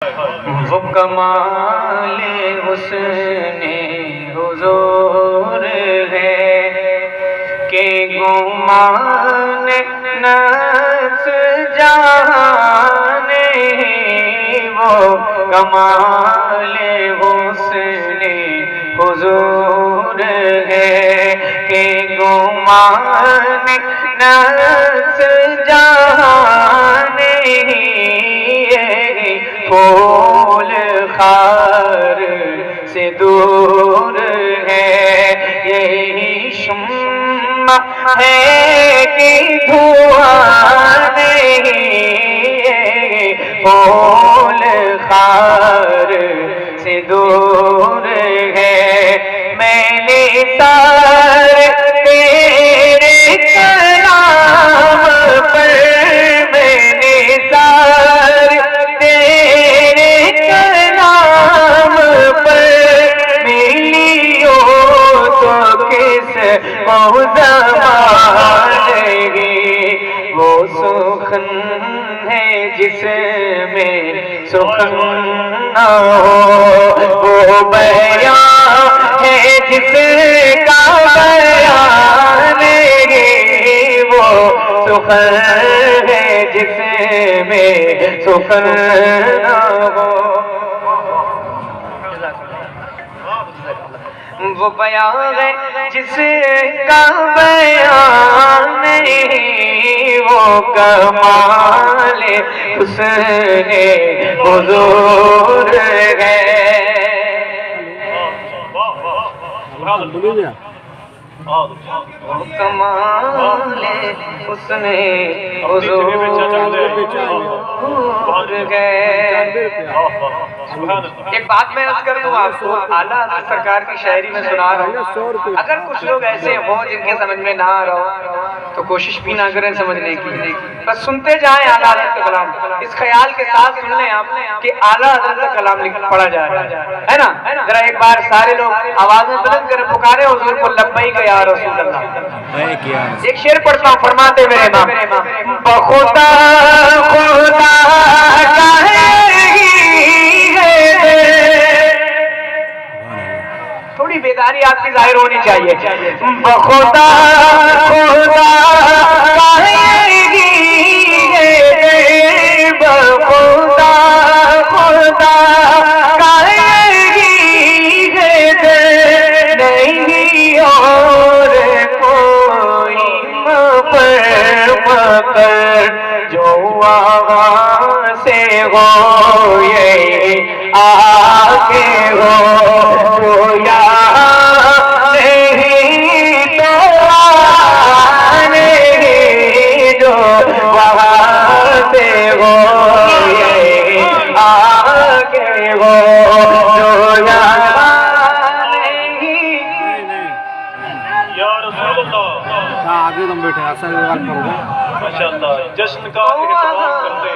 وہ کمال حسن حضور ہے کہ گمان نفس جہان وہ کمال حسن حضور ہے کہ گمان نفس جہان پھول خار سے دور ہے یہی شمع ہے کہ دھواں نہیں پھول خار سے دور ہے میں نے سارے تیرے کلام پر میں نے سارے تیرے کلام پر ملی ہو تو کس زمانے وہ سخن ہے جس میں سخن نہ ہو وہ بیان ہے جس کا بیان وہ سخن ہے جس میں سخن نہ ہو وہ بیان ہے جس کا بیان نہیں وہ کمال حسن حضور ہے کمال حسن حضور ہے ایک بات میں عرض کر دوں آپ کو اعلیٰ حضرت سرکار کی شاعری میں سنا رہا ہوں اگر کچھ لوگ ایسے ہوں جن کے سمجھ میں نہ آ رہا ہو تو کوشش بھی نہ کریں سمجھنے کی بس سنتے جائیں اعلیٰ حضرت کا کلام اس خیال کے ساتھ سن لیں آپ کہ اعلیٰ حضرت کا کلام پڑھا جا رہا ہے نا ذرا ایک بار سارے لوگ آوازیں بلند کریں پکارے حضور کو لبیک یا رسول اللہ ایک شعر پڑھتا ہوں فرماتے میرے امام بخدا خدا تھوڑی بیداری آپ کی ظاہر ہونی چاہیے بخدا خدا بخدا خدا نہیں اور کوئی مگر جو وہاں سے ہو یہ آگے ہو تو یا نہیں تو نہیں جو وہاں سے ہو یہ آگے ہو جو یا آگے تم بیٹھے اصل ماشاءاللہ جشن کا اہتمام کرتے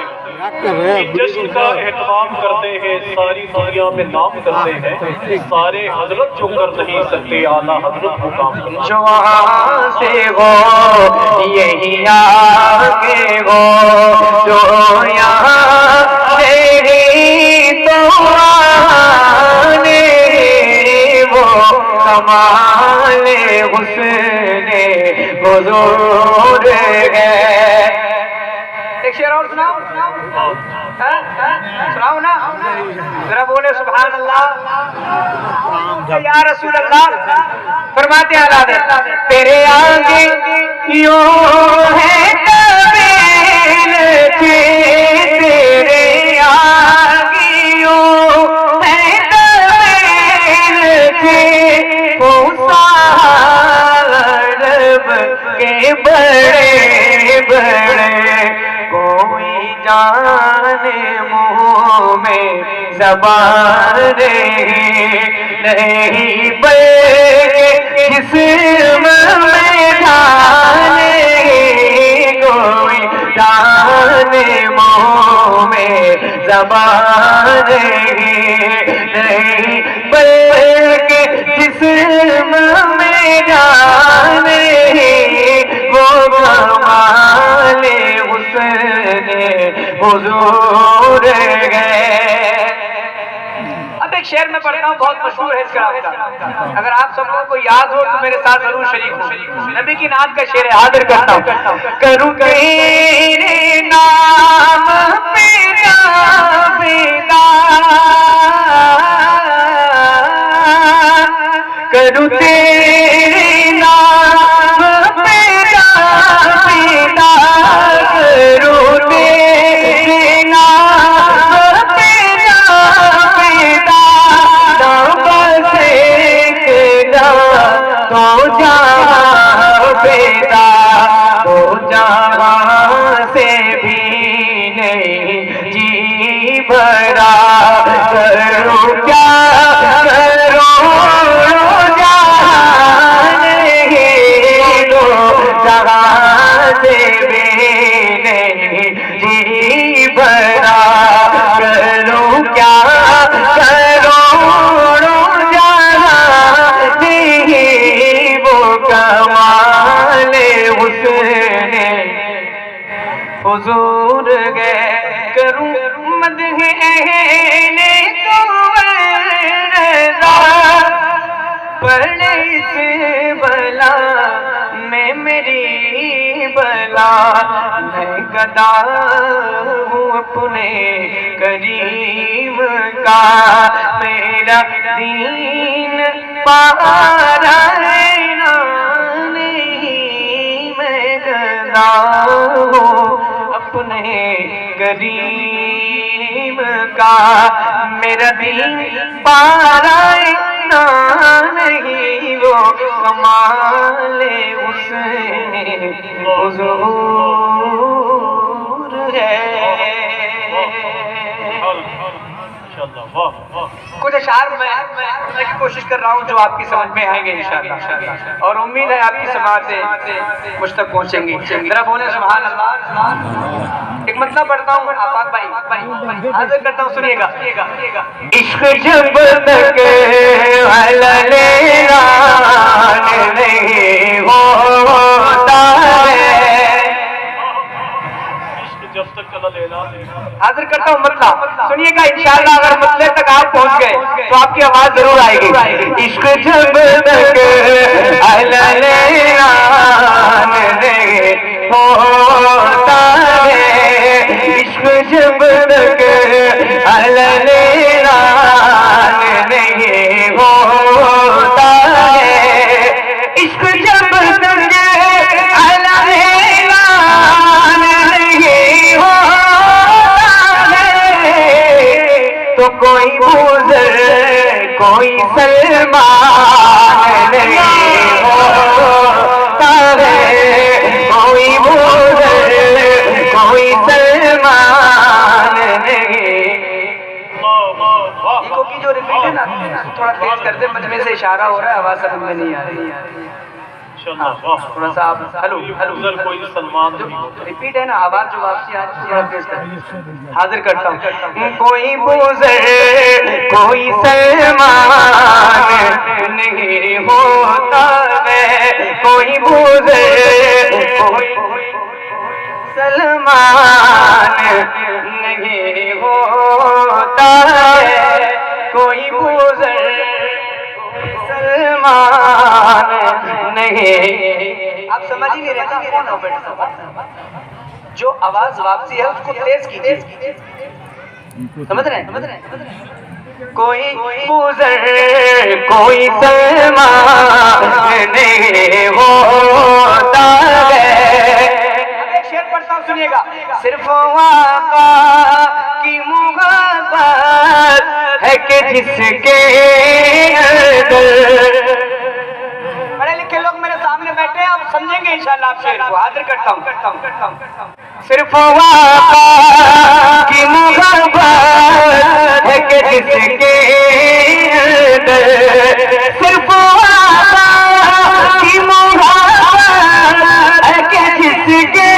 ہیں جشن کا اہتمام کرتے ہیں ساری دنیا میں نام کرتے ہیں سارے حضرت جو کر نہیں سکتے اعلیٰ حضرت کو کام کرنا جو وہاں سے ہو یہی آگے ہو جو یہاں نہیں تو آنے وہ کمال حسن حضور ہے ایک شعر اور سناؤ سناؤ نا ذرا بولے سبحان اللہ یا رسول اللہ فرماتے ہیں اعلیٰ حضرت تیرے آگے یوں ہے طویل کے تیرے آگے یوں ہے طویل کے کے بڑے بڑے کوئی جانے منہ میں زبان نہیں بلکہ جسم میں جانے کوئی جانے منہ میں زبان نہیں بلکہ جسم میں جانے وہ کمال حسن حضور ہے شعر میں پڑھتا ہوں، بہت مشہور ہے اس کلام کا، اگر آپ سب لوگوں کو یاد ہو تو میرے ساتھ ضرور شریک ہو۔ نبی کی نعت کا شعر ہے، حاضر کرتا ہوں۔ کروں تیرے نام پہ جاویداں، کروں تیرے نام پہ جاویداں، کروں تیرے نام پہ جاویداں، نام سے کہنا تو جہاں پیدا، تو جہاں سے بھی نہیں جی بھرا، کروں کیا کروں جہاں نہیں، تو جہاں سے بھی نہیں جی بھرا، کروں کیا حضور گئے، کروں مدح اہل رضا، پڑھنے سے بلا میں میری بلا، میں گدا ہوں اپنے کریم کا، میرا دین پارا نہیں، میں گدا ہوں اپنے کریم کا، میرا دین پارا نہیں، وہ کمال اس نے حضور ہے۔ کچھ اشعار میں پڑھنے کی کوشش کر رہا ہوں جو آپ کی سمجھ میں آئیں گے انشاءاللہ، اور امید ہے آپ کی سماعت سے مجھ تک پہنچیں گی۔ ذرا بولیں سبحان اللہ۔ ایک مطلب پڑھتا ہوں، آفاق بھائی حاضر کرتا ہوں، سنیے گا۔ عشق جب تک علل نہیں ہوتا ہے، جب تک حاضر کرتا ہوں مطلب، سنیے گا انشاءاللہ، اگر مطلب تک آپ پہنچ گئے تو آپ کی آواز ضرور آئے گی۔ عشق جب تک علل نہیں ہوتا ہے، عشق جب تک علل نہیں ہوتا ہے، عشق جب تک علل نہیں ہوتا ہے، تو کوئی بزر کوئی سلمان نہیں ہوتا ہے، کوئی بزر کوئی سلمان نہیں۔ کی جو ریپیٹ ہے نا تھوڑا تیز کر دیں، مجمع سے اشارہ ہو رہا ہے، آواز سمجھ میں نہیں آ رہی، تھوڑا سا آپ ہلو کوئی سلمان ریپیٹ ہے نا، آواز جو واپسی آ رہی ہے تھوڑا تیز کر دیں۔ حاضر کرتا ہوں، کوئی بزر کوئی سلمان نہیں ہوتا ہے، کوئی بزر کوئی سلمان نہیں ہوتا ہے، کوئی بزر سلمان نہیں۔ آپ سمجھ ہی نہیں رہتا کون ہو بیٹا، جو آواز واپسی ہے اس کو تیز کیجیے، سمجھ رہے ہیں؟ کوئی بزر کوئی سلمان نہیں ہوتا ہے۔ ایک شعر پڑھتا ہوں، سنیے گا۔ صرف آقا کی محبت ہے کہ جس کے اندر، پڑھے لکھے لوگ میرے سامنے بیٹھے ہیں، آپ سمجھیں گے انشاءاللہ۔ آپ شعر کو حاضر کرتا ہوں۔ صرف آقا کی محبت ہے کہ جس کے اندر، صرف آقا کی محبت ہے کہ جس کے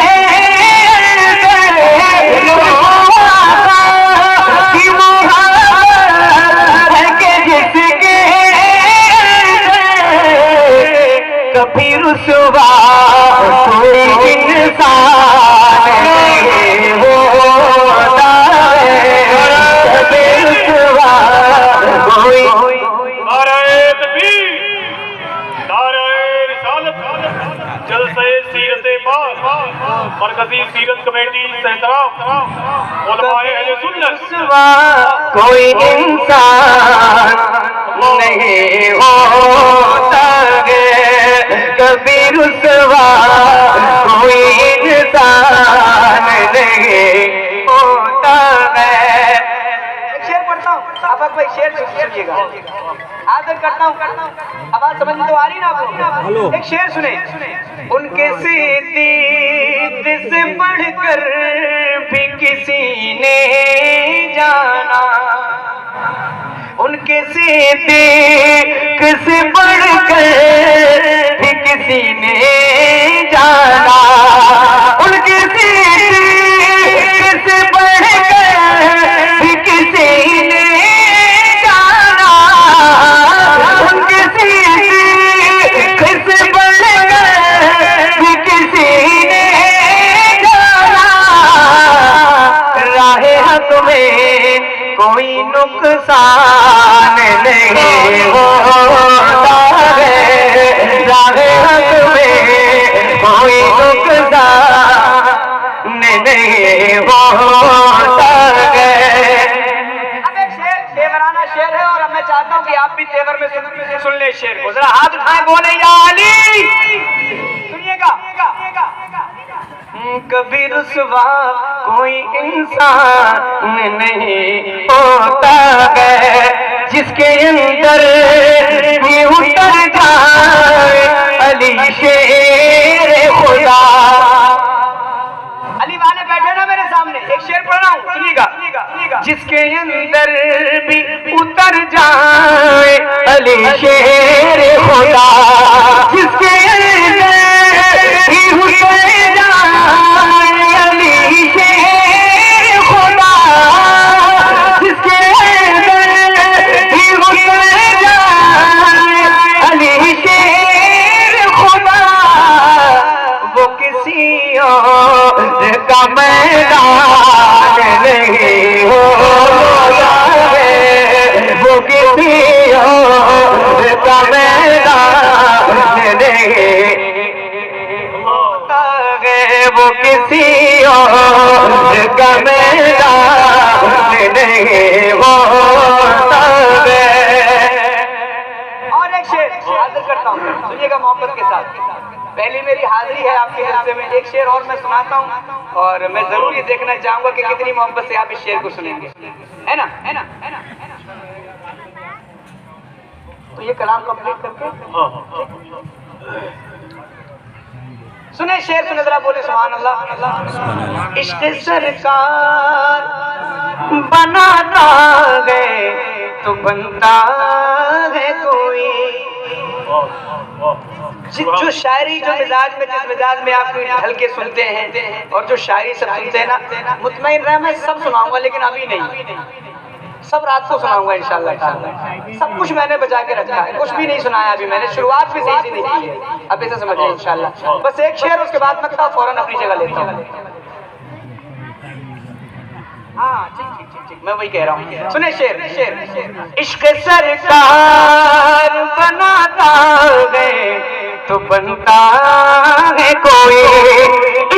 کبھی رسوا کوئی انسان نہیں ہوتا ہے، کبھی رسوا مرکزی سیرت کمیٹی سہترام علماء اہل سنت کوئی انسان نہیں ہوتا ہے کبھی رسوا کوئی انسان نہیں ہوتا ہے. ایک شعر پڑھتا ہوں آپ بھائی شعر سنیے گا حاضر کرتا ہوں آواز سمجھ میں تو آ رہی نا آپ کو. ایک شعر سنیں. ان کے صدیق سے بڑھ کر بھی کسی نے جانا ان کے صدیق سے بڑھ کر بھی کسی نے جانا ان کے صدیق سے بڑھ کر بھی کسی نے جانا ان کے صدیق سے بڑھ کر بھی کسی نے جانا راہ حق میں کوئی نقصان نہیں ہوتا ہے راہ حق میں کوئی نقصان نہیں ہوتا ہے. اب ایک شعر تیورانہ شعر ہے اور میں چاہتا ہوں کہ آپ بھی تیور میں سن لیں شعر کو. ذرا ہاتھ اٹھائیں بولے یا علی. سنیے گا. کبھی رسوا کوئی انسان نہیں ہوتا ہے جس کے اندر بھی اتر جائے علی شیر خدا. علی والے بیٹھے نا میرے سامنے ایک شعر پڑھ رہا ہوں سنیے گا. جس کے اندر بھی اتر جائے علی شیر خدا جس کے اندر بھی اتر جائے علی شیر خدا جس کے اندر بھی اتر جائے علی شیر خدا وہ کسی اور کا میدان نہیں ہوتا ہے وہ کسی اور کا میدان نہیں ہوتا ہے وہ کسی اور کا میدان نہیں ہوتا ہے. اور ایک شعر حاضر کرتا ہوں سنیے گا محبت کے ساتھ. پہلی میری حاضری ہے آپ کے جلسے میں. ایک شعر اور میں سناتا ہوں اور میں ضرور یہ دیکھنا چاہوں گا کہ کتنی محبت سے آپ اس شعر کو سنیں گے ہے نا. تو یہ کلام کمپلیٹ کر کے سنیں شعر سنیں ذرا بولے سبحان اللہ. عشق سرکار بناتا ہے تو بنتا ہے کوئی جو شاعری جو مزاج میں جس مزاج میں آپ ڈھل کے سنتے ہیں اور جو شاعری سب سنتے ہیں نا مطمئن رہے میں سب سناؤں گا لیکن ابھی نہیں سب رات کو سناؤں گا انشاءاللہ. سب کچھ میں نے بجا کے رکھا ہے کچھ بھی نہیں سنایا ابھی میں نے شروعات بھی صحیح سے نہیں کی ہے اب ایسا سمجھ لیں انشاءاللہ. بس ایک شعر اس کے بعد میں فوراً اپنی جگہ لیتا ہوں. ہاں ٹھیک میں وہی کہہ رہا ہوں. سنیں شعر. عشق سرکار بناتا ہے تو بنتا ہے کوئی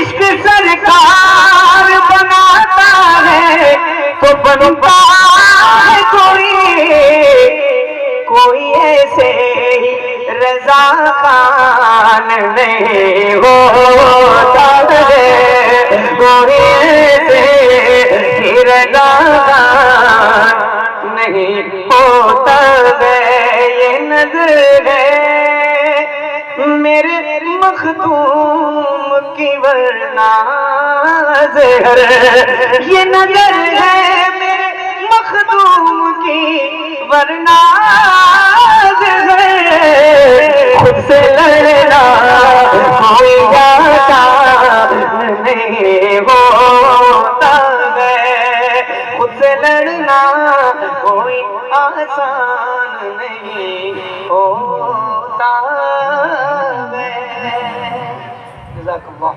عشق سرکار بناتا ہے تو بنتا ہے کوئی ایسے ہی رضا خان نہیں ہوتا ہے کوئی ایسے ہی رضا خان نہیں ہوتا ہے. یہ نظر ہے میرے مخدوم کی ورنہ زہر یہ نظر ہے میرے مخدوم کی ورنہ زہر خود سے لڑنا کوئی جاتا نہیں ہوتا ہے خود سے لڑنا کوئی آسان نہیں ہوتا ہے. جزاک اللہ.